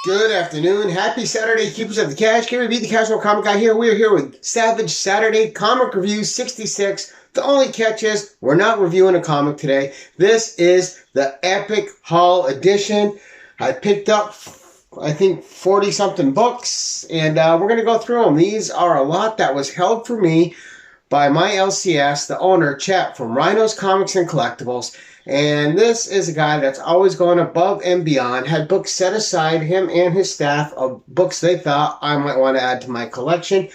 Good afternoon. Happy Saturday, keepers of the cash. Gary B, the Casual Comic Guy here. We are here with Savage Saturday Comic Review 66. The only catch is we're not reviewing a comic today. This is the Epic Haul Edition. I picked up, I think, 40-something books, and we're going to go through them. These are a lot that was held for me by my LCS, the owner, Chet, from Rhinos Comics and Collectibles. And this is a guy that's always going above and beyond. Had books set aside, him and his staff, of books they thought I might want to add to my collection.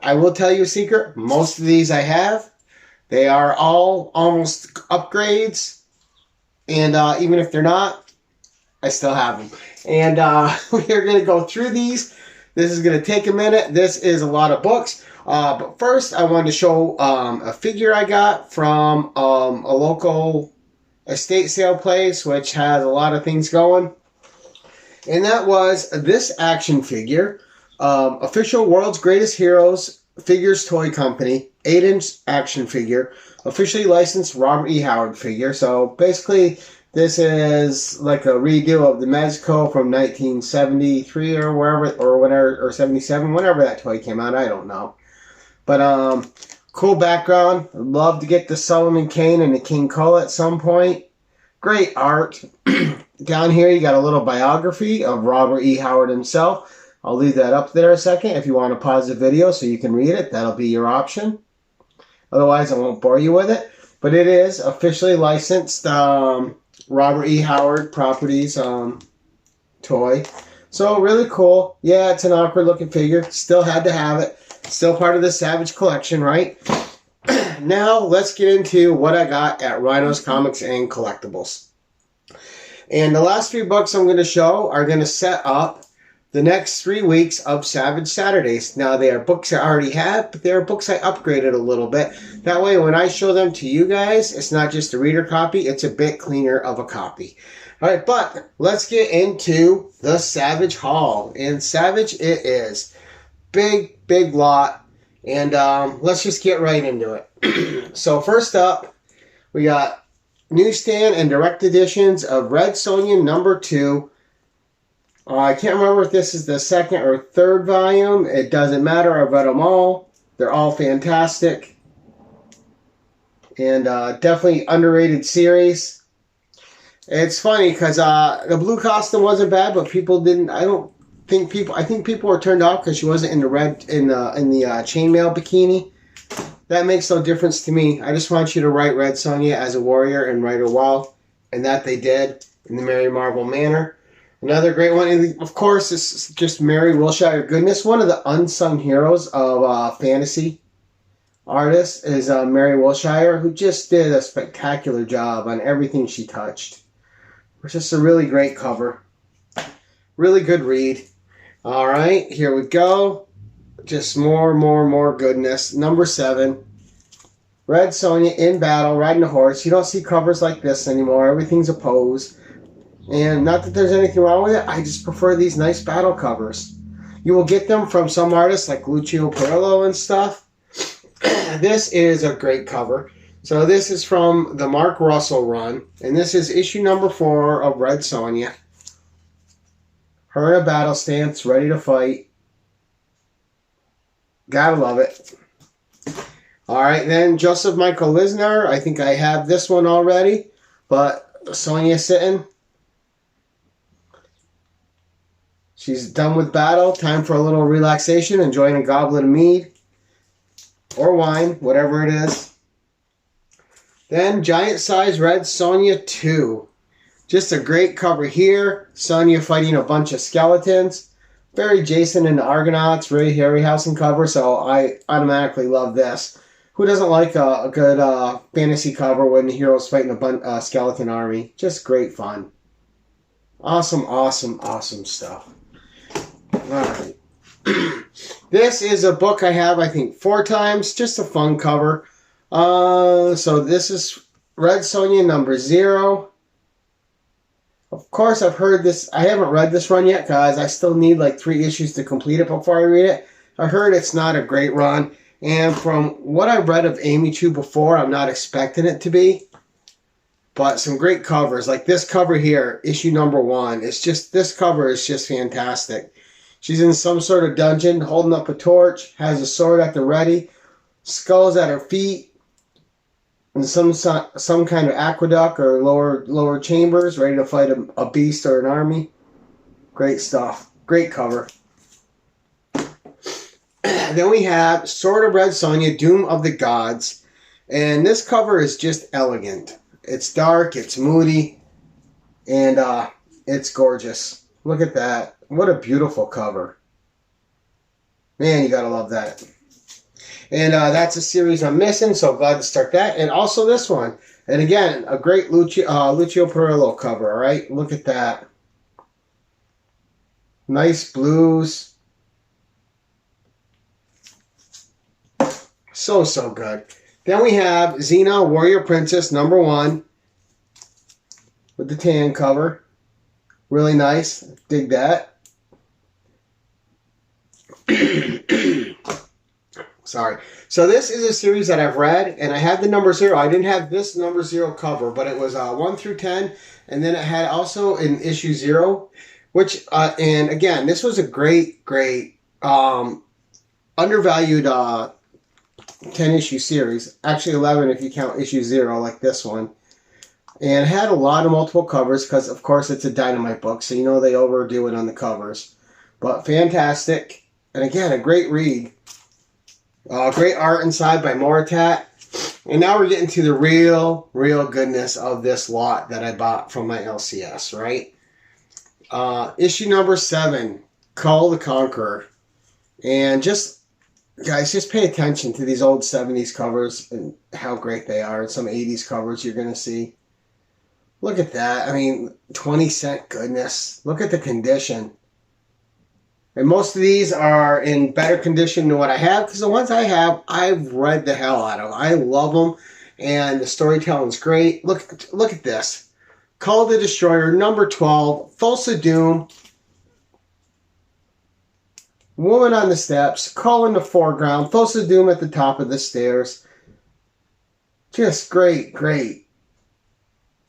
I will tell you a secret. Most of these I have. They are all almost upgrades. And even if they're not, I still have them. And we're going to go through these. This is going to take a minute. This is a lot of books. But first, I wanted to show a figure I got from a local estate sale place, which has a lot of things going. And that was this action figure. Official World's Greatest Heroes Figures Toy Company, 8-inch action figure. Officially licensed Robert E. Howard figure. So basically, this is like a redo of the Mezco from 1973 or wherever, or whatever, or 77, whenever that toy came out. I don't know. But cool background. I'd love to get the Solomon Kane and the King Cole at some point. Great art. Down here you got a little biography of Robert E. Howard himself. I'll leave that up there a second. If you want to pause the video so you can read it, that'll be your option. Otherwise, I won't bore you with it. But it is officially licensed Robert E. Howard Properties toy. So really cool. Yeah, it's an awkward looking figure. Still had to have it. Still part of the Savage collection, right? Now, let's get into what I got at Rhinos Comics and Collectibles. And the last 3 books I'm going to show are going to set up the next 3 weeks of Savage Saturdays. Now, they are books I already have, but they are books I upgraded a little bit. That way, when I show them to you guys, it's not just a reader copy, it's a bit cleaner of a copy. Alright, but let's get into the Savage haul. And Savage it is. Big lot, and let's just get right into it. So first up, we got newsstand and direct editions of Red Sonja #2. I can't remember if this is the 2nd or 3rd volume. It doesn't matter. I've read them all. They're all fantastic, and definitely underrated series. It's funny because the blue costume wasn't bad, but people didn't. I think people were turned off because she wasn't in the chainmail bikini. That makes no difference to me. I just want you to write Red Sonja as a warrior and write her well, and that they did in the Mary Marvel manner. Another great one, of course, is just Mary Wilshire goodness. One of the unsung heroes of fantasy artists is Mary Wilshire, who just did a spectacular job on everything she touched. It's just a really great cover. Really good read. All right, here we go. Just more goodness. Number 7. Red Sonja in battle, riding a horse. You don't see covers like this anymore. Everything's a pose. And not that there's anything wrong with it. I just prefer these nice battle covers. You will get them from some artists like Lucio Perillo and stuff. This is a great cover. So this is from the Mark Russell run. And this is issue number 4 of Red Sonja. Her in a battle stance, ready to fight. Gotta love it. Alright, then Joseph Michael Lisner. I think I have this one already. But Sonja sitting. She's done with battle. Time for a little relaxation. Enjoying a goblet of mead. Or wine, whatever it is. Then Giant Size Red Sonja 2. Just a great cover here. Sonja fighting a bunch of skeletons. Very Jason and the Argonauts, Ray Harryhausen cover, so I automatically love this. Who doesn't like a good fantasy cover when the hero's fighting a skeleton army? Just great fun. Awesome stuff. Alright. This is a book I have, I think, 4 times. Just a fun cover. So this is Red Sonja #0. Of course, I've heard this. I haven't read this run yet, guys. I still need like 3 issues to complete it before I read it. I heard it's not a great run. And from what I've read of Amy Chu before, I'm not expecting it to be. But some great covers. Like this cover here, issue number 1. It's just, this cover is just fantastic. She's in some sort of dungeon, holding up a torch, has a sword at the ready, skulls at her feet, and some kind of aqueduct or lower chambers, ready to fight a beast or an army. Great stuff. Great cover. Then we have Sword of Red Sonja, Doom of the Gods. And this cover is just elegant. It's dark, it's moody, and it's gorgeous. Look at that. What a beautiful cover. Man, you gotta love that. And that's a series I'm missing, so glad to start that. And also this one. And again, a great Lucio Perillo cover, all right? Look at that. Nice blues. So good. Then we have Xena, Warrior Princess, number 1. With the tan cover. Really nice. Dig that. Sorry. So this is a series that I've read, and I had the number 0. I didn't have this number 0 cover, but it was 1 through 10, and then it had also an issue 0, which, and again, this was a great, undervalued 10-issue series. Actually 11 if you count issue 0, like this one. And it had a lot of multiple covers, because, of course, it's a Dynamite book, so you know they overdo it on the covers. But fantastic. And again, a great read. Great art inside by Moritat. And now we're getting to the real goodness of this lot that I bought from my LCS, right? Issue number 7, Kull the Conqueror. And just, guys, just pay attention to these old 70s covers and how great they are. And some 80s covers you're going to see. Look at that. I mean, 20-cent goodness. Look at the condition. And most of these are in better condition than what I have, because the ones I have, I've read the hell out of. I love them, and the storytelling's great. Look at this. Kull the Destroyer, number 12, Thulsa Doom, Woman on the Steps, Kull in the foreground, Thulsa Doom at the top of the stairs. Just great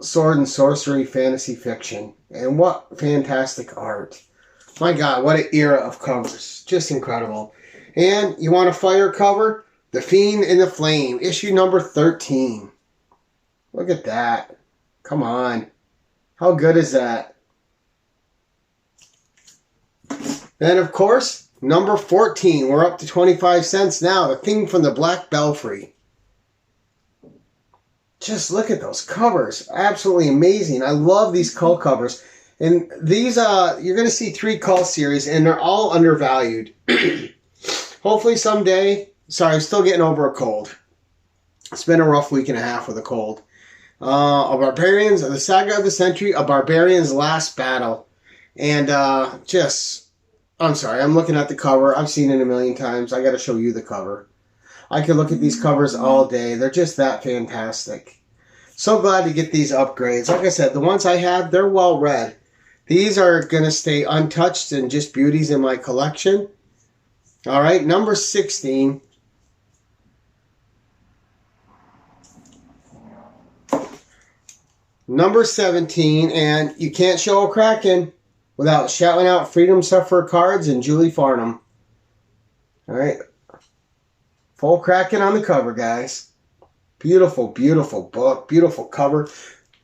sword and sorcery fantasy fiction. And what fantastic art. My God, what an era of covers. Just incredible. And you want a fire cover? The Fiend in the Flame, issue number 13. Look at that. Come on. How good is that? Then, of course, number 14. We're up to 25 cents now. The Thing from the Black Belfry. Just look at those covers. Absolutely amazing. I love these Kull covers. And these, you're going to see 3 Kull series, and they're all undervalued. Hopefully someday. Sorry, I'm still getting over a cold. It's been a rough week and a half with a cold. A Barbarians, the Saga of the Century, A Barbarian's Last Battle. And I'm sorry, I'm looking at the cover. I've seen it a million times. I got to show you the cover. I could look at these covers all day. They're just that fantastic. So glad to get these upgrades. Like I said, the ones I have, they're well read. These are going to stay untouched and just beauties in my collection. All right, number 16. Number 17, and you can't show a Kraken without shouting out Freedom Sufferer cards and Julie Farnham. All right. Full Kraken on the cover, guys. Beautiful, beautiful book. Beautiful cover.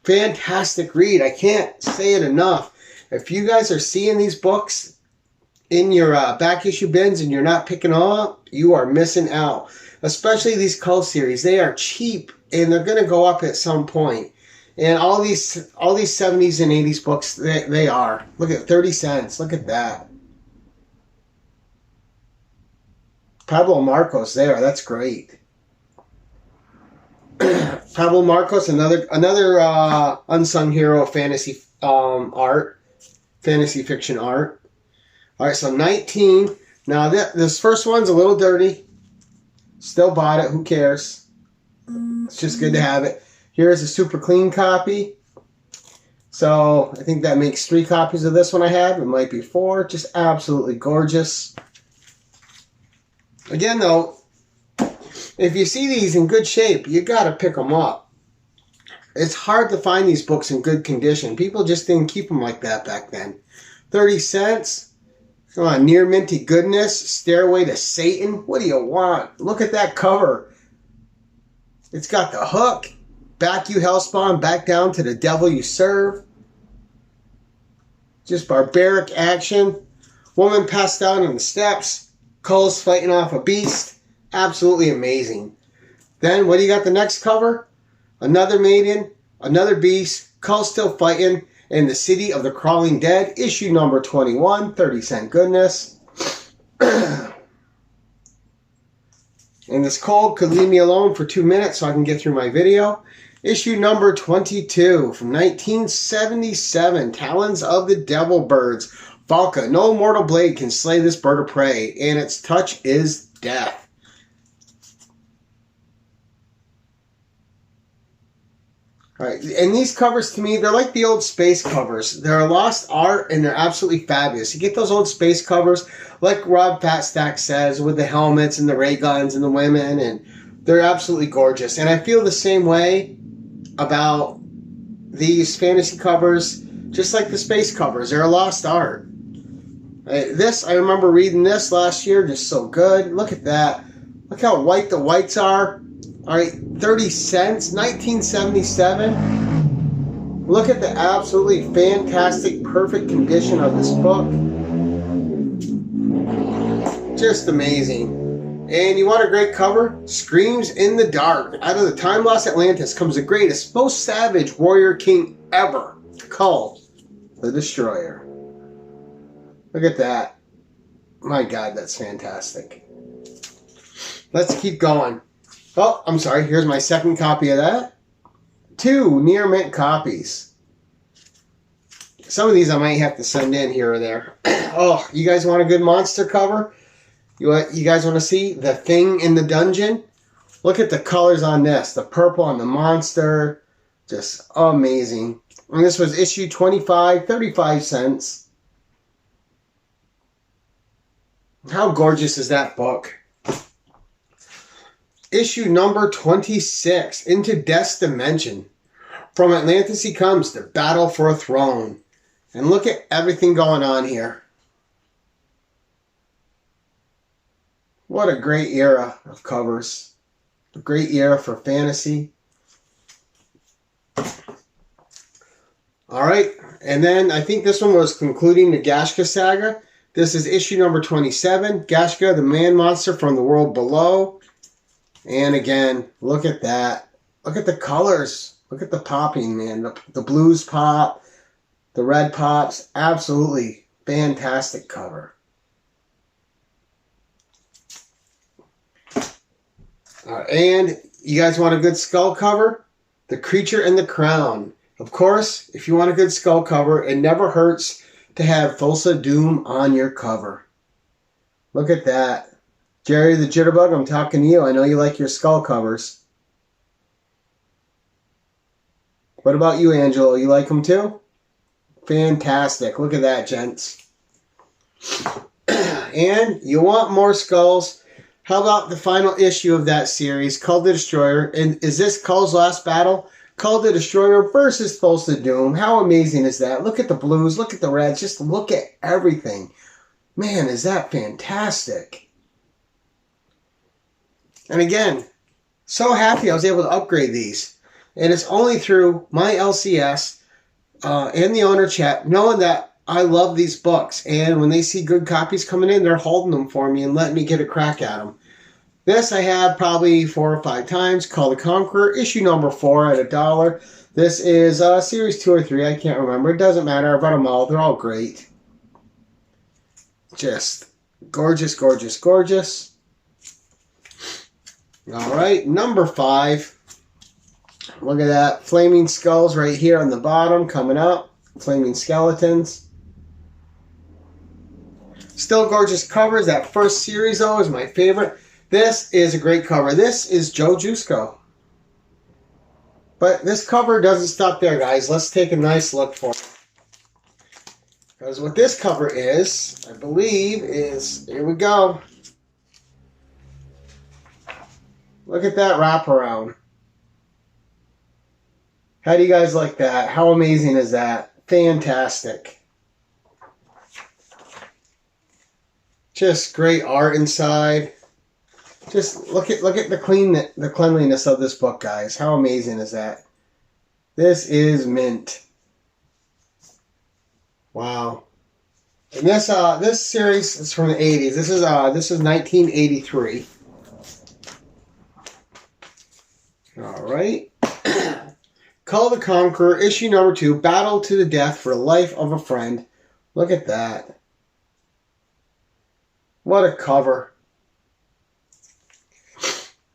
Fantastic read. I can't say it enough. If you guys are seeing these books in your back issue bins and you're not picking them up, you are missing out. Especially these Kull series. They are cheap and they're going to go up at some point. And all these 70s and 80s books, they are. Look at 30 cents. Look at that. Pablo Marcos there. That's great. Pablo Marcos, another unsung hero of fantasy art, fantasy fiction art. All right, so 19. Now this first one's a little dirty. Still bought it. Who cares? It's just good to have it. Here's a super clean copy. So I think that makes 3 copies of this one I have. It might be 4. Just absolutely gorgeous. Again, though, if you see these in good shape, you got to pick them up. It's hard to find these books in good condition. People just didn't keep them like that back then. 30 cents. Come on, Near Minty Goodness. Stairway to Satan. What do you want? Look at that cover. It's got the hook. Back you hellspawn, back down to the devil you serve. Just barbaric action. Woman passed out on the steps. Cull's fighting off a beast. Absolutely amazing. Then, what do you got the next cover? Another maiden, another beast, Cull still fighting in the City of the Crawling Dead, issue number 21, 30-cent goodness. And this cold could leave me alone for 2 minutes so I can get through my video. Issue number 22 from 1977, Talons of the Devil Birds. Valka, no mortal blade can slay this bird of prey, and its touch is death. Alright, and these covers to me, they're like the old space covers. They're a lost art and they're absolutely fabulous. You get those old space covers, like Rob Fatstack says, with the helmets and the ray guns and the women, and they're absolutely gorgeous. And I feel the same way about these fantasy covers, just like the space covers. They're a lost art. This, I remember reading this last year, just so good. Look at that. Look how white the whites are. Alright, 30 cents, 1977. Look at the absolutely fantastic, perfect condition of this book. Just amazing. And you want a great cover? Screams in the Dark. Out of the Time-Lost Atlantis comes the greatest, most savage warrior king ever, Kull the Destroyer. Look at that. My God, that's fantastic. Let's keep going. Oh, I'm sorry. Here's my second copy of that. 2 near mint copies. Some of these I might have to send in here or there. Oh, you guys want a good monster cover? You guys want to see The Thing in the Dungeon? Look at the colors on this. The purple on the monster. Just amazing. And this was issue 25, 35 cents. How gorgeous is that book? Issue number 26, Into Death's Dimension. From Atlantis he comes, the battle for a throne. And look at everything going on here. What a great era of covers. A great era for fantasy. Alright, and then I think this one was concluding the Gashka saga. This is issue number 27, Gashka, the man monster from the world below. And again, look at that. Look at the colors. Look at the popping, man. The blues pop. The red pops. Absolutely fantastic cover. And you guys want a good skull cover? The Creature and the Crown. Of course, if you want a good skull cover, it never hurts to have Thulsa Doom on your cover. Look at that. Jerry the Jitterbug, I'm talking to you. I know you like your skull covers. What about you, Angelo? You like them too? Fantastic. Look at that, gents. And you want more skulls? How about the final issue of that series, Kull the Destroyer? And is this Kull's last battle? Kull the Destroyer versus Thulsa Doom. How amazing is that? Look at the blues. Look at the reds. Just look at everything. Man, is that fantastic. And again, so happy I was able to upgrade these. And it's only through my LCS and the owner chat knowing that I love these books. And when they see good copies coming in, they're holding them for me and letting me get a crack at them. This I have probably 4 or 5 times. Kull the Conqueror, issue number 4 at $1. This is series 2 or 3. I can't remember. It doesn't matter. I've read them all. They're all great. Just gorgeous, gorgeous, gorgeous. Alright, number 5. Look at that. Flaming skulls right here on the bottom coming up. Flaming skeletons. Still gorgeous covers. That first series, though, is my favorite. This is a great cover. This is Joe Jusko. But this cover doesn't stop there, guys. Let's take a nice look for it. Because what this cover is, I believe, is... Here we go. Look at that wraparound. How do you guys like that? How amazing is that? Fantastic. Just great art inside. Just look at the cleanliness of this book, guys. How amazing is that? This is mint. Wow. And this series is from the 80s. This is 1983. All right. Kull the Conqueror, issue number 2, Battle to the Death for the Life of a Friend. Look at that. What a cover.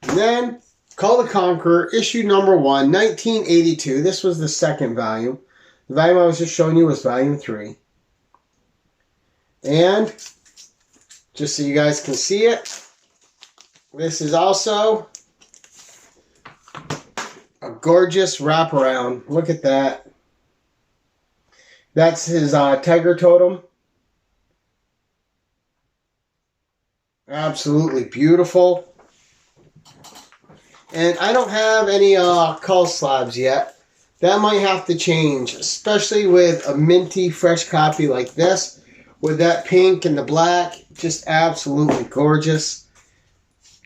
And then, Kull the Conqueror, issue number 1, 1982. This was the second volume. The volume I was just showing you was volume 3. And, just so you guys can see it, this is also a gorgeous wraparound. Look at that. That's his tiger totem. Absolutely beautiful. And I don't have any Kull slabs yet. That might have to change, especially with a minty, fresh copy like this. With that pink and the black, just absolutely gorgeous.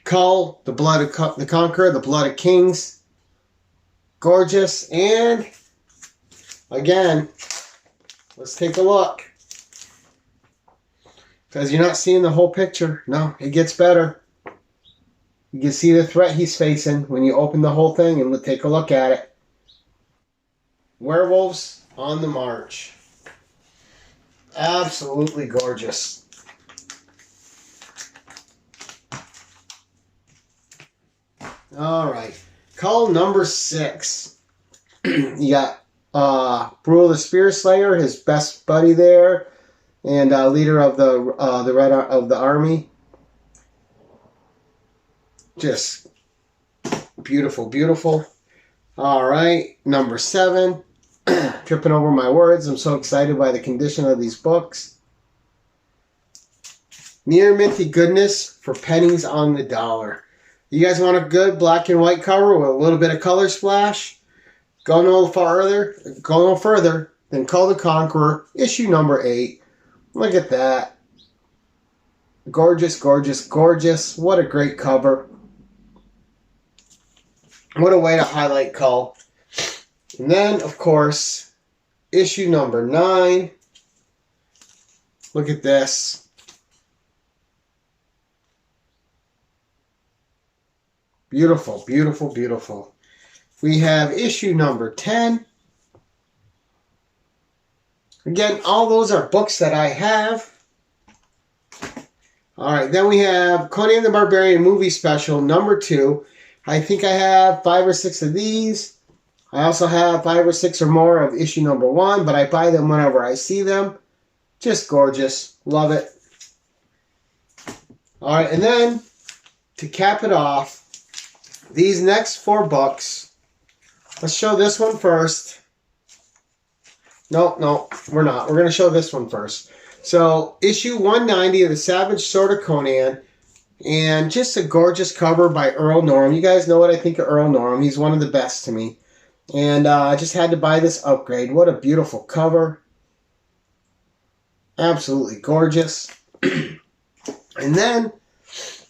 Kull, the blood of the Conqueror, the blood of kings. Gorgeous. And, again, let's take a look. Because you're not seeing the whole picture. No, it gets better. You can see the threat he's facing when you open the whole thing and take a look at it. Werewolves on the March. Absolutely gorgeous. All right. Kull number 6. You got Brule the Spear Slayer, his best buddy there, and leader of the army. Just beautiful, beautiful. All right, number 7. Tripping over my words. I'm so excited by the condition of these books. Near minty goodness for pennies on the dollar. You guys want a good black and white cover with a little bit of color splash? Go no further than Kull the Conqueror, issue number 8. Look at that. Gorgeous, gorgeous, gorgeous. What a great cover. What a way to highlight Kull. And then, of course, issue number 9. Look at this. Beautiful, beautiful, beautiful. We have issue number 10. Again, all those are books that I have. All right, then we have Conan the Barbarian movie special number 2. I think I have 5 or 6 of these. I also have 5 or 6 or more of issue number 1, but I buy them whenever I see them. Just gorgeous. Love it. All right, and then to cap it off, these next 4 books. Let's show this one first. No, we're not. We're going to show this one first. So, issue 190 of the Savage Sword of Conan. And just a gorgeous cover by Earl Norem. You guys know what I think of Earl Norem. He's one of the best to me. And I just had to buy this upgrade. What a beautiful cover. Absolutely gorgeous. And then,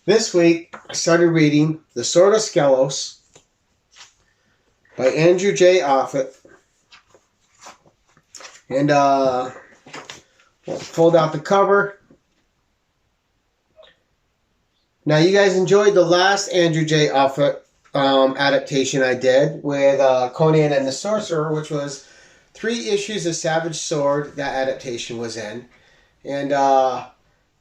this week, I started reading The Sword of Skelos by Andrew J. Offutt. And we'll fold out the cover. Now, you guys enjoyed the last Andrew J. Offutt adaptation I did with Conan and the Sorcerer, which was 3 issues of Savage Sword that adaptation was in. And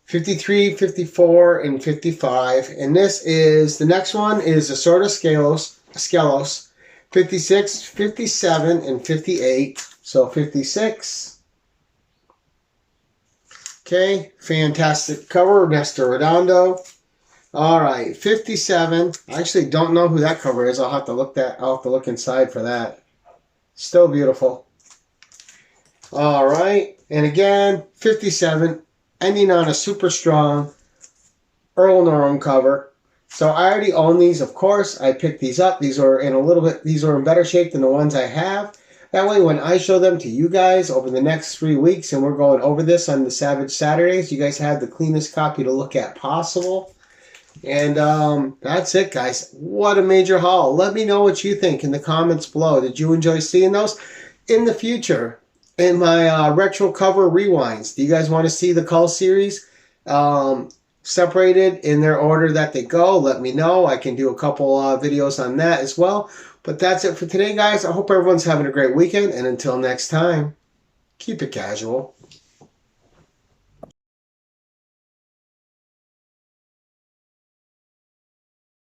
53, 54, and 55. And the next one is The Sword of Skelos, 56, 57, and 58. So 56. Okay, fantastic cover, Nestor Redondo. All right, 57. I actually don't know who that cover is. I'll have to look inside for that. Still beautiful. All right, and again, 57, ending on a super strong Earl Norem cover. So I already own these, of course. I picked these up. These are in better shape than the ones I have. That way, when I show them to you guys over the next 3 weeks, and we're going over this on the Savage Saturdays, you guys have the cleanest copy to look at possible. And that's it, guys. What a major haul. Let me know what you think in the comments below. Did you enjoy seeing those? In the future, in my retro cover rewinds, do you guys want to see the Cull series separated in their order that they go? Let me know. I can do a couple videos on that as well. But that's it for today, guys. I hope everyone's having a great weekend. And until next time, keep it casual.